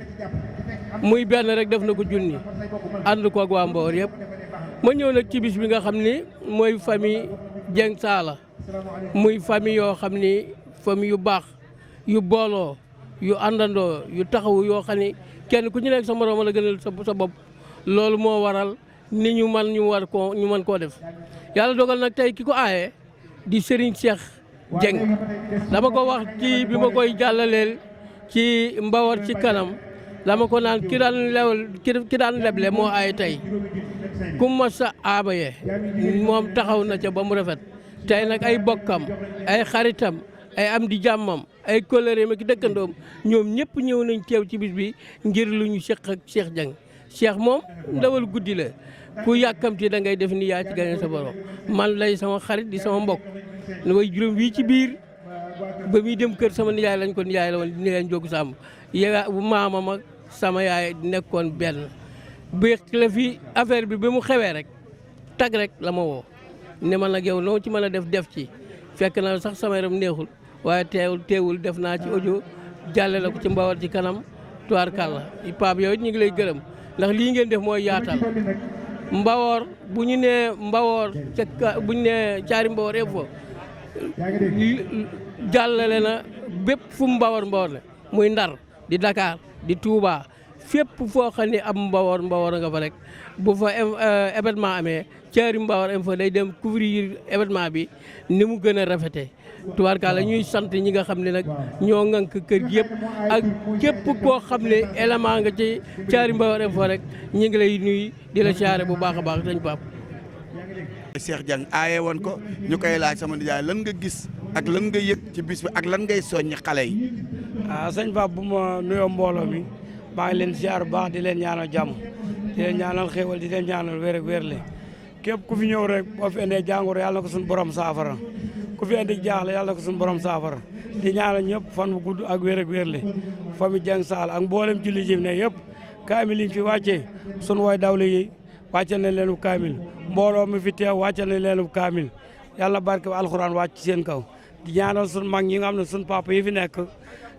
muy benn rek def na ko junni ànd ko ak waa Mbawar yëpp. ma ñëw nag ci bis bi nga xam ni mooy famille Dieng Saala muy famille yoo xam ni famille yu baax yu booloo yu àndandoo yu taxawu yoo xam ni kenn ku ñu nekk sa moroom la gënal sa bopp loolu moo waral ni ñu mën koo def yàlla dogal nag tey ki ko aaye di Serigne Cheikh Dieng dama ko wax ci bi ma koy jàllaleel ci Mbawar ci kanam dama ko naan ki daan leble moo aaye tey ku ma sa aabaye moom taxaw na ca ba mu rafet tey nag ay bokkam ay xaritam ay am di jàmmam ay kóllëre ma ki dëkkandoom ñoom ñëpp ñëw nañ teew ci bis bi ngir lu ñu seq ak Cheikh Dieng Cheikh moom ndawal guddi la ku yàkkamti da ngay def ni yaa ci gane sa borom man lay sama xarit di sama mbokk lu way juróom wii ci biir ba muy dem kër sama nijaay lañ ko nijaay la woon ni leen jógu sàmm yega bu maamam ak sama yaay nekkoon benn bi la fi affaire bi ba mu xewee rek tag rek la ma woo ne ma nag yow noo ci mën a def ci fekk na sax sama yaram neexul waaye teewul def naa ci audio jàlle la ko ci Mbawar ci kanam tubaarkàlla Pape yow ñu ngi lay gërëm ndax lii ngeen def mooy yaatal Mbawar bu ñu nee Mbawar bu ñu nee Thiary Mbawar Info jàllale na bépp fu Mbawar la muy Ndar di Dakar di Touba fépp foo xam ne am Mbawar nga fa rek bu fa événement amee Thiary Mbawar Info day dem couvrir événement bi ni mu gën a rafetee tubaarkàlla ñuy sant ñi nga xam ne nag ñoo ŋànk kër gi yëpp ak képp koo xam ne élément nga ci Thiary Mbawar Info rek ñi ngi lay nuyu di la siyaare bu baax a baax dañ Pape. Cheikh Dieng aaye woon ko ñu koy laaj sama nijaay lan nga gis ak lan nga yëg ci bis bi ak lan ngay soññi xale yi. sëñ Pape bu ma nuyoo mbooloo mi maa ngi leen siyaar bu baax di leen ñaanal jàmm di leen ñaanal xéewal di leen ñaanal wér ak wérle képp ku fi ñëw rek boo fi indee jàngoro yàlla na ko suñu borom saafara ku fi indi jaaxle yàlla na ko suñu borom saafara di ñaanal ñëpp fan bu gudd ak wér ak wérle famille Dieng Saal ak mboolem julli ji ne yëpp kaamil yi fi wàccee sunu way dawle yi wàcce nañ leen kaamil mbooloo mi fi teew wàcce nañ leen kaamil yàlla barke bi alxuraan wàcc ci seen kaw di ñaanal sunu mag ñi nga xam ne sunu papa yi fi nekk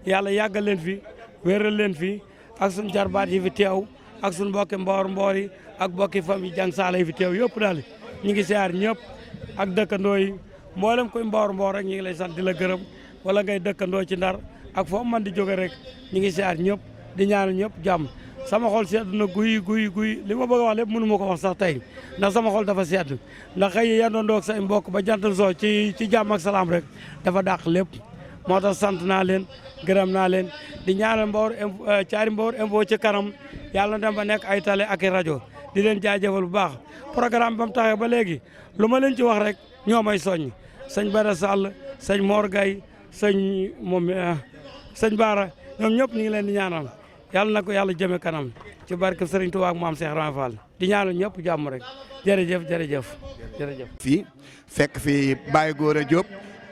yàlla yàggal leen fi wéral leen fi ak sunu jarbaat yi fi teew ak sunu mbokki mboor yi ak mbokki famille Dieng Saal yi fi teew yëpp daal ñu ngi siyaar ñëpp ak dëkkandoo yi mboolem koy mboor rek ñu ngi lay sant di la gërëm wala ngay dëkkandoo ci Ndar ak foo man di jóge rek ñu ngi siyaar ñëpp di ñaanal ñëpp jàmm sama xol sedd na guy li ma bëgg a wax lépp mënu ma ko wax sax tey ndax sama xol dafa sedd ndax xëy yandoondoo ak say mbokk ba jant soo ci jàmm ak salaam rek dafa dàq lépp moo tax sant naa leen gërëm naa leen di ñaanal Thiary Mbawar Info ci kanam yàlla na dem ba nekk ay télé ak i rajo di leen jaajëfal bu baax programme ba mu taxee ba léegi lu ma leen ci wax rek ñoo may soññ sëñ Bada Sall sëñ Mor Gaye sëñ Baara ñoom ñëpp ñu ngi leen di ñaanal yàlla na ko yàlla jëme kanam ci barke Serigne Touba ak maam Cheikh Ibra Fall di ñaanal ñëpp jàmm rek jërëjëf. fii fekk fi Baye Gora Diop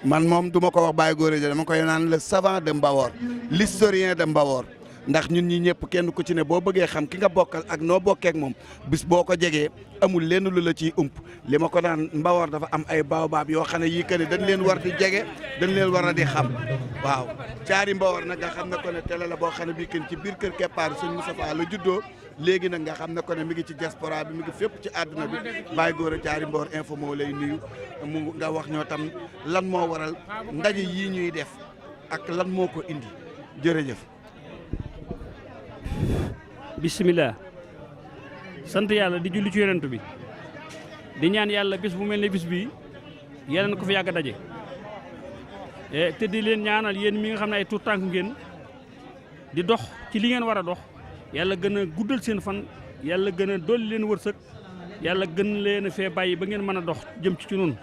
man moom du ma ko wax Baye Gora Diop dama koy naan le savant de Mbawar l'historien de Mbawar ndax ñun ñi ñëpp kenn ku ci ne boo bëggee xam ki nga bokkal ak noo bokkee ak moom bis boo ko jegee amul lenn lu la ciy ump li ma ko daan Mbawar dafa am ay baobab yoo xam ne yii que ne dañ leen war di jege dañ leen war a di xam waaw caari Mbawar nag nga xam ne ko ne télé la boo xam ne bii kenn ci biir kër Keppaar sëñ Moustapha la juddoo léegi nag nga xam ne ko ne mi ngi ci diaspora bi mi ngi fépp ci àdduna bi Baye Gora Caari Mbawar info moo lay nuyu mu nga wax ñoo tam lan moo waral ndaje yii ñuy def ak lan moo ko indi jërëjëf. bisimilah sant yàlla di julli ci yonent bi di ñaan yàlla bis bu mel ne bis bii yàlla na ko fi yàgg a daje te di leen ñaanal yéen mi nga xam ne ay tuut tànk ngeen di dox ci li ngeen war a dox yàlla gën a guddal seen fan yàlla gën a dolli leen wërsëg yàlla gën leen a fee bàyyi ba ngeen mën a dox jëm ci nun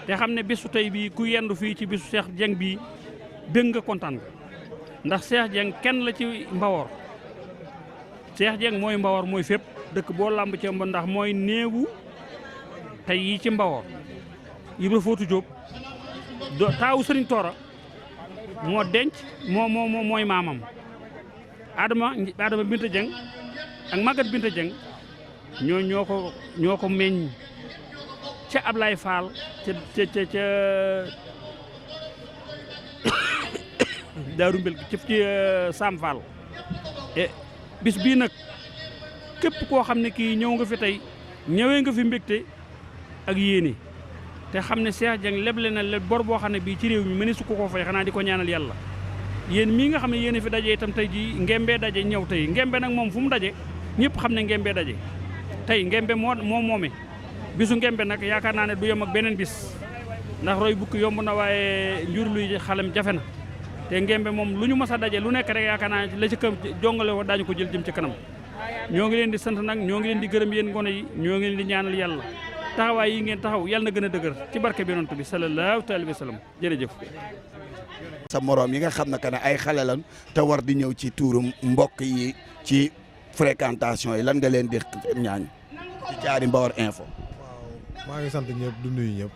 te xam ne bisu tey bii ku yendu fii ci bisu Cheikh Dieng bii dégg nga kontaan nga ndax Cheikh Dieng kenn la ci Mbawor Cheikh Dieng mooy Mbawor mooy fépp dëkk boo làmb ci mba ndax mooy néewu tey yi ci Mbawor Ibra Footu Jóob taawu Sëriñ Toora moo denc mooy maamam Adama Binta Dieng ak Magat Binta Dieng ñoo ko meññ ca Ablaye Fall ca Daaru Mbel ci Sam Fall bis bii nag képp koo xam ne kii ñëw nga fi tey ñëwee nga fi mbégte ak yéene te xam ne Cheikh Dieng leble na le bor boo xam ne bii ci réew mi mëne su ko fay xanaa di ko ñaanal yàlla yéen mii nga xam ne yéen fi daje itam tey ji ngembee daje ñëw tey ngembe nag moom fu mu daje ñëpp xam ne ngembee daje tey ngembe moo moome bisu ngembe nag yaakaar naa ne du yem ak beneen bis ndax roy bukki yomb na waaye njur luy xalam jafe na te ngembe moom lu ñu mës a daje lu nekk rek yaakaar naa la ci këm jongale wo daañu ko jël jëm ci kanam ñoo ngi leen di sant nag ñoo ngi leen di gërëm yéen gone yi ñoo ngi leen di ñaanal yàlla taxawaay yi ngeen taxaw yàlla na gën a dëgër ci barke bi yonent bi sallallahu alayhi wa sallam jërëjëf. sa moroom yi nga xam ne que ne ay xale lan te war di ñëw ci tuuru mbokk yi ci fréquentation yi lan nga leen di ñaan ci Caari Mbawar info. waaw maa ngi sant ñëpp du nuyu ñëpp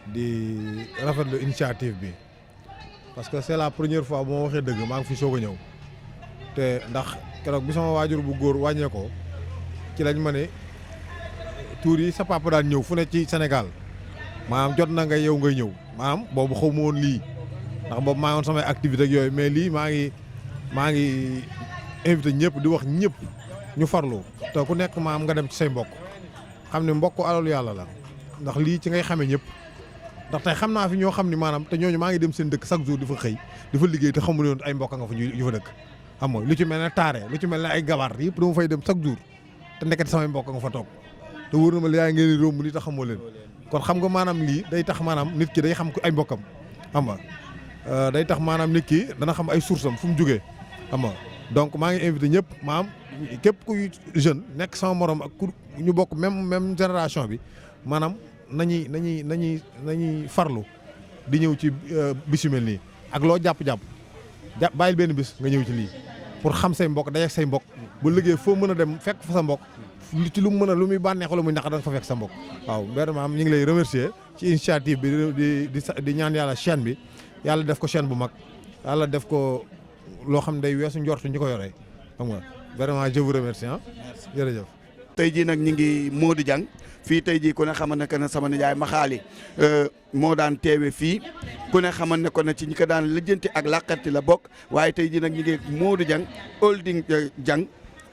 di rafetlu initiative bi parce que c'est la première fois bu ma waxee dëgg maa ngi fi soog a ñëw te ndax keroog bi sama waajur bu góor wàññeekoo ci lañ ma ne tuur yi sa papa daan ñëw fu ne ci Sénégal maanaam jot na nga yow ngay ñëw maanaam boobu xaw ma woon lii ndax boobu maa ngi woon samay activité ak yooyu mais lii maa ngi invité ñëpp di wax ñëpp ñu farlu te ku nekk maam nga dem ci say mbokk xam ne mbokk alalu yàlla la ndax lii ci ngay xamee ñëpp ndax tey xam naa fi ñoo xam ni maanaam te ñooñu maa ngi dem seen dëkk chaque jour di fa xëy di fa liggéey te xamuñu woon ay mbokk nga fa ñu fa dëkk xam nga lu ci mel ne taare lu ci mel ne ay gabar yëpp dama fay dem chaque jour te nekkati samay mbokk nga fa toog te wóor na ma yaa ngeen di romb ni te xamoo leen kon xam nga maanaam lii day tax maanaam nit ki day xam ay mbokkam xam nga day tax maanaam nit ki dana xam ay source am fu mu jógee xam nga donc maa ngi invité ñëpp maanaam képp kuy jeune nekk sama morom ak ku ñu bokk même génération bi maanaam nañuy farlu di ñëw ci bis yu mel nii ak loo jàpp bàyyil benn bis nga ñëw ci lii pour xam say mbokk day ak say mbokk bu liggéey foo mën a dem fekk fa sa mbokk ci lu mu mën a lu muy bànneex wala muy naq da nga fa fekk sa mbokk waaw vraiment ñu ngi lay remercier ci initiative bi di ñaan yàlla chaîne bi yàlla def ko chaîne bu mag yàlla def ko loo xam ne day weesu njortu ñi ko yoree xam nga vraiment je vous remercie jërëjëf. tey jii nag ñu ngi Modou Dieng fii tey jii ku ne xamal ne que ne sama nijaay Maxaali moo daan teewe fii ku ne xamal ne ko ne ci ñi ko daan lijjanti ak làqati la bokk waaye tey jii nag ñu ngi Modou Dieng holding Dieng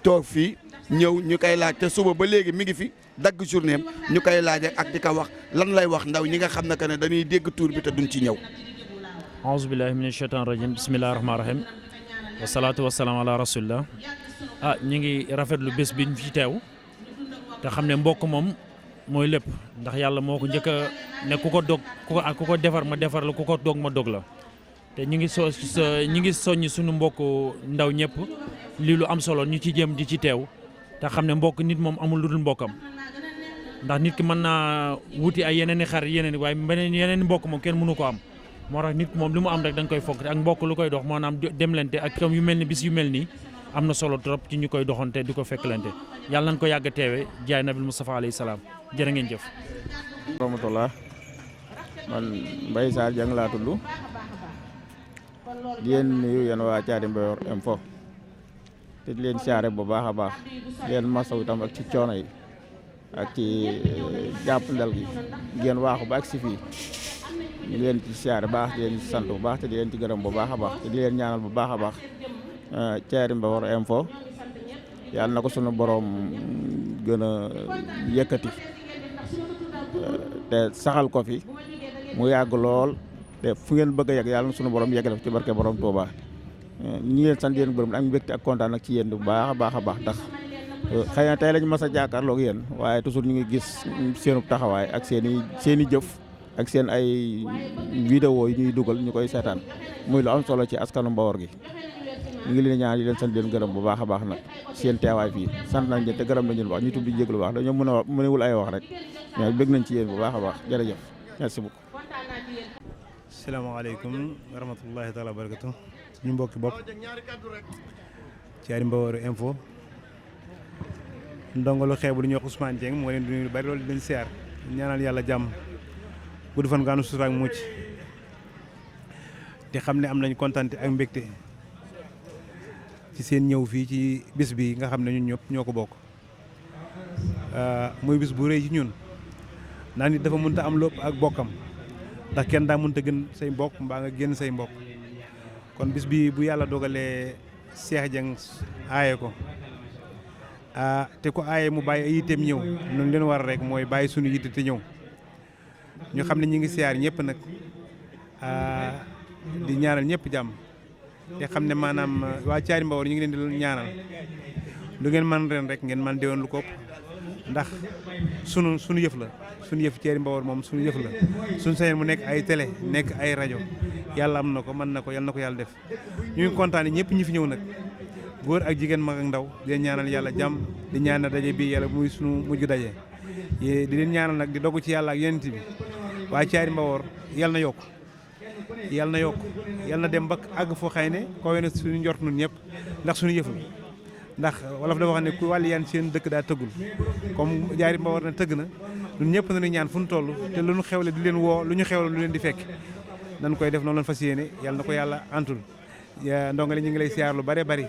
toog fii ñëw ñu koy laaj te suba ba léegi mi ngi fi dagg journée am ñu koy laaj ak di ko wax lan lay wax ndaw ñi nga xam ne que ne dañuy dégg tuur bi te duñ ci ñëw. aouzu billahi mina shaytaan rajim bismillahi rahmaani rahim wasalaatu wasalaam ala rasulillah ñu ngi rafetlu bés bi ñu fi teew te xam ne mbokk moom mooy lépp ndax yàlla moo ko njëkk a ne ku ko dog ku ko defar ma defar la ku ko dog ma dog la te ñu ngi soññ suñu mbokk ndaw ñëpp lii lu am solo ñu ci jëm di ci teew te xam ne mbokk nit moom amul lu dul mbokkam ndax nit ki mën naa wuti ay yeneen i xar waaye yeneen mbokk moom kenn mënu ko am moo tax nit moom li mu am rek da nga koy fokk ak mbokk lu koy dox maanaam demlante ak comme yu mel ni bis yu mel nii am na solo trop ci ñu koy doxante di ko fekklante yàlla nañ ko yàgg a teewe jaay nabil Mustafa alayhi salaam jërë ngeen jëf. rahmatullah man Mbaye Sarr Dieng laa tudd di leen nuyu yéen waa Caari Mbawar info te di leen siyaare bu baax a baax leen masaw itam ak ci coono yi ak ci jàppandal gi ngeen waaxu ba ak si fii ñu leen ci siyaare baax di leen ci sant bu baax te di leen ci gërëm bu baax a baax te di leen ñaanal bu baax a baax Thiary Mbawar Info yàlla na ko sunu borom gën a yëkkati te saxal ko fi mu yàgg lool te fu ngeen bëgg a yegg yàlla na sunu borom yeggale ci barke borom Touba ñu leen sant yéen gërëm ak mbégte ak kontaan nag ci yéen bu baax a baax a baax ndax xëy na tey lañu mas a jàkkaarloog yéen waaye toujours ñu ngi gis seenu taxawaay ak seen i jëf ak seen ay vidéo yi ñuy dugal ñu koy seetaan muy lu am solo ci askanu Mbawar gi ñu ngi leen ñaan di leen sant leen gërëm bu baax a baax nag seen teewaay fii sant nañ leen te gërëm nañ leen bu baax ñu tudd di jéglu baax dañoo mënewul ay wax rek mais bëgg nañ ci yéen bu baax a baax jërëjëf merci beaucoup. salaamaaleykum wa rahmatullahi taala wa barakatu suñu mbokki bopp Thiary Mbawar Info ndongo lu xeebu lu ñuy wax Ousmane Dieng moo leen di nuyu lu bari loolu di leen siyaar ñaanal yàlla jàmm gudd fan gaanu sutura ak mucc te xam ne am nañ kontante ak mbégte ci seen ñëw fii ci bis bi nga xam ne ñun ñëpp ñoo ko bokk muy bis bu rëy ci ñun ndax nit dafa mënta am lépp ak bokkam ndax kenn daa mënta gën say mbokk mbaa nga génn say mbokk kon bis bi bu yàlla dogalee Cheikh Dieng aaye ko te ko aaye mu bàyyi ay yitteem ñëw noonu leen war rek mooy bàyyi suñu yitte te ñëw ñu xam ne ñi ngi siyaar ñëpp nag di ñaanal ñëpp jàmm te xam ne maanaam waa Thiary Mbawar ñu ngi leen di ñaanal lu ngeen man ren rek ngeen man déwoon lu ko ndax sunu yëf la sunu yëf Thiary Mbawar moom sunu yëf la suñu sañoon mu nekk ay télé nekk ay rajo yàlla am na ko mën na ko yàlla na ko yàlla def ñu ngi kontaan ñëpp ñi fi ñëw nag góor ak jigéen mag ak ndaw di leen ñaanal yàlla jàmm di ñaanal daje bi yàlla muy sunu mujj daje di leen ñaanal nag di dogu ci yàlla ak yonent bi waa Thiary Mbawar yàlla na yokk yàlla na yokk yàlla na dem ba àgg foo xëy ne koo ne suñu njort nun ñëpp ndax suñu yëf la ndax wolof dafa wax ne ku wàlli yaan seen dëkk daa tëggul comme Thiary Mbawar na tëgg na ñun ñëpp nañu ñaan fu ñu toll te lu ñu xewle di leen woo lu ñu xewle lu leen di fekk nañ koy def noonu lañ fas yéene yàlla na ko yàlla antul ndongali ñu ngi lay siyaar lu bare bari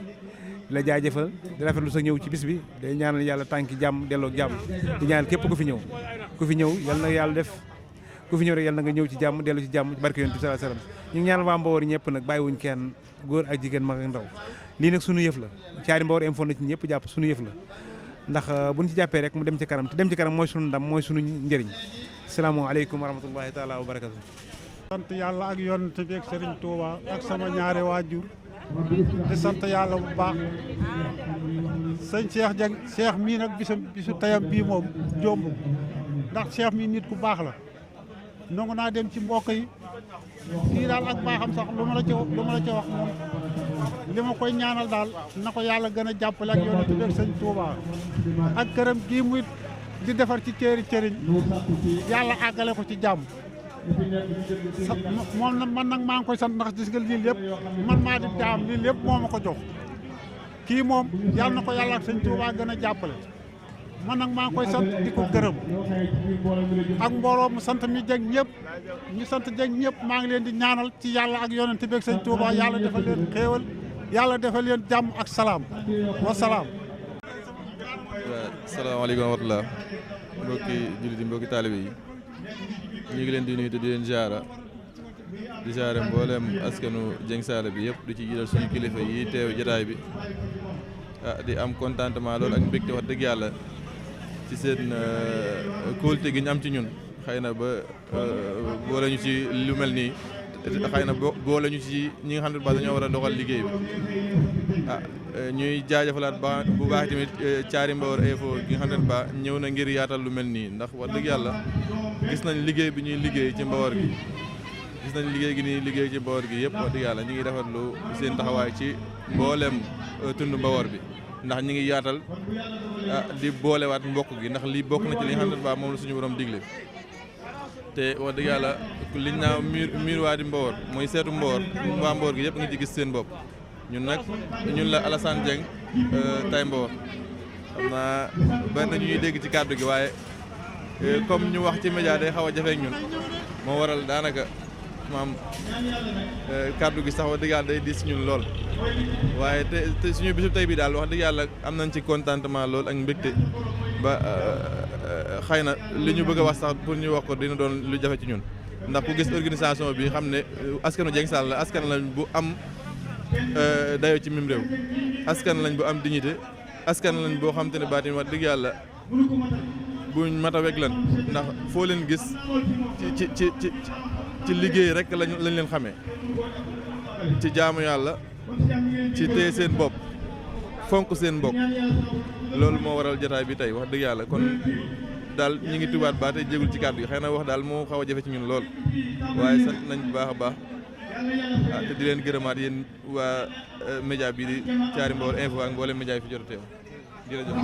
di la jaajëfal di rafetlu sa ñëw ci bis bi day ñaanal yàlla tànki jàmm delloo jàmm di ñaanal képp ku fi ñëw yàlla na yàlla def ku fi ñëw rek yàlla na nga ñëw ci jàmm dellu ci jàmm ci barke yonent bi sallallahu alayhi wasallam ñu ngi ñaanal waa Mbawar ñëpp nag bàyyiwuñ kenn góor ak jigéen mag ak ndaw lii nag sunu yëf la Thiary Mbawar Info na ci ñëpp jàpp sunu yëf la ndax buñ ci jàppee rek mu dem ci kanam te dem ci kanam mooy sunu ndam mooy sunu njëriñ salaamaaleykum wa rahmatullahi taala wa barakatu sant yàlla ak yonent bi ak Serigne Touba ak sama ñaari waajur di sant yàlla bu baax sëñ Cheikh Dieng Cheikh mii nag bisu tayam bii moom jomb ndax Cheikh mii nit ku baax la nangu naa dem ci mbokk yi kii daal ak baaxam sax lu ma la ca wax moom li ma koy ñaanal daal na ko yàlla gën a jàppale ak yonent bi ak sëñ Touba ak këram gii muy di defar ci cëriñ yàlla àggale ko ci jàmm moom nag man nag maa ngi koy sant ndax gis nga lii lépp man maa di daam lii lépp moo ma ko jox kii moom yàlla na ko yàlla ak sëñ Touba gën a jàppale man nag maa ngi koy sant di ko gërëm ak mbooloo mu sant mi Dieng ñëpp ñu sant Dieng ñëpp maa ngi leen di ñaanal ci yàlla ak yonent bi ak sëñ Touba yàlla defal leen xéewal yàlla defal leen jàmm ak salaam wa salaam. waaw salaamaaleykum wa rahmatulah mbokki jullit yi mbokki taalibe yi ñu ngi leen di nuyu te di leen ziara di ziare mboolem askanu Dieng Saala bi yëpp di ci jiital suñu kilifa yi teew jotaay bi di am contentement loolu ak mbégte wax dëgg yàlla ci seen kóolute gi ñu am ci ñun xëy na ba boole ñu ci lu mel nii xëy na boole ñu ci ñi nga xam ne ba dañoo war a doxal liggéey bi ñuy jaajëfalaat bu baax tamit Thiary Mbawar Info gi nga xam ne ba ñëw na ngir yaatal lu mel nii ndax wax dëgg yàlla gis nañ liggéey bi ñuy liggéey ci Mbawar gi gis nañ liggéey gi ñuy liggéey ci Mbawar gi yëpp wax dëgg yàlla ñu ngi rafetlu seen taxawaay ci mboolem tund Mbawar bi ndax ñu ngi yaatal di boolewaat mbokk gi ndax lii bokk na ci li nga xam ne ba moom la suñu borom digle te wax dëgg yàlla liñ naa miir waa di Mbawar mooy seetu Mbawar waa Mbawar gi yëpp nga ci gis seen bopp ñun nag ñun la Alassane Dieng tay Mbawar xam naa bari na ñuy dégg ci kàddu gi waaye comme ñu wax ci média day xaw a jafeek ñun moo waral daanaka maam kàddu gi sax wax dëgg yàlla day diis ñun lool waaye te suñu bisu tey bi daal wax dëgg yàlla am nañ ci contentement lool ak mbégte ba xëy na li ñu bëgg a wax sax pour ñu wax ko dina doon lu jafe ci ñun ndax ku gis organisation bi xam ne askanu Dieng Saala la askan lañ bu am dayoo ci mim réew askan lañ bu am dignité askan lañ boo xam te ne baatin wax dëgg yàlla buñ mat a weg lan ndax foo leen gis ci liggéey rek lañ leen xamee ci jaamu yàlla ci téye seen bopp fonk seen mbokk loolu moo waral jotaay bi tey wax dëgg yàlla kon daal ñu ngi tubaat ba tey jégul ci kàddu yi xëy na wax daal moo xaw a jafe ci ñun lool waaye sant nañ bu baax a baax te di leen gërëmaat yéen waa média bi di Thiary Mbawar Info ak mboolem média yi fi jot a teew jërëjëf.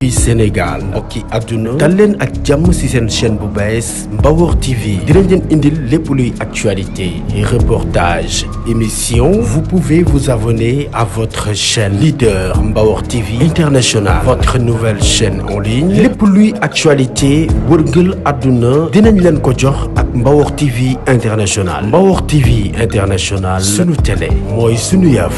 fii Sénégal mbokki àdduna dal leen ak jàmm ci seen chaîne bu bees Mbawar TV dinañ leen indil lépp luy actualité reportage émission vous pouvez vous abonner à votre chaîne leader Mbawar TV International votre nouvelle chaîne en ligne lépp luy actualité wërngël àdduna dinañ leen ko jox ak Mbawar TV International Mbawar TV International sunu télé mooy sunu yëf.